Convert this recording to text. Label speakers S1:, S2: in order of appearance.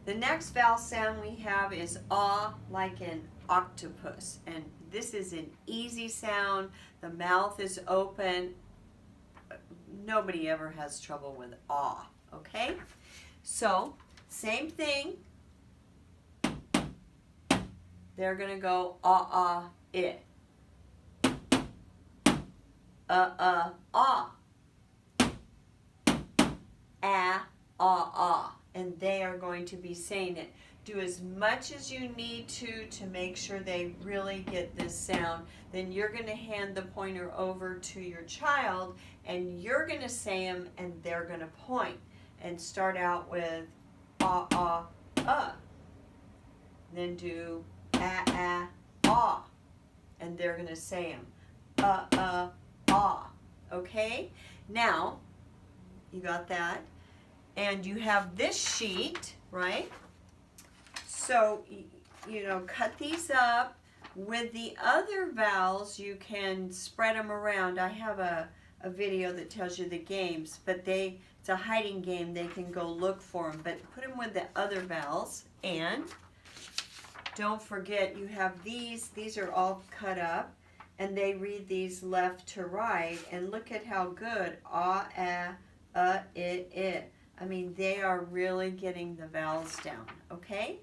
S1: The next vowel sound we have is ah, like an octopus. And this is an easy sound. The mouth is open. Nobody ever has trouble with ah, okay? So, same thing. They're going to go ah, it. Ah. Ah. And they are going to be saying it. Do as much as you need to make sure they really get this sound. Then you're going to hand the pointer over to your child and you're going to say them and they're going to point. And start out with ah. Then do ah. And they're going to say them. Ah. Okay? Now, you got that? And you have this sheet, right? So, cut these up. With the other vowels, you can spread them around. I have a video that tells you the games, but it's a hiding game. They can go look for them, but put them with the other vowels. And don't forget, you have these. These are all cut up, and they read these left to right. And look at how good ah, it. I mean, they are really getting the vowels down, okay?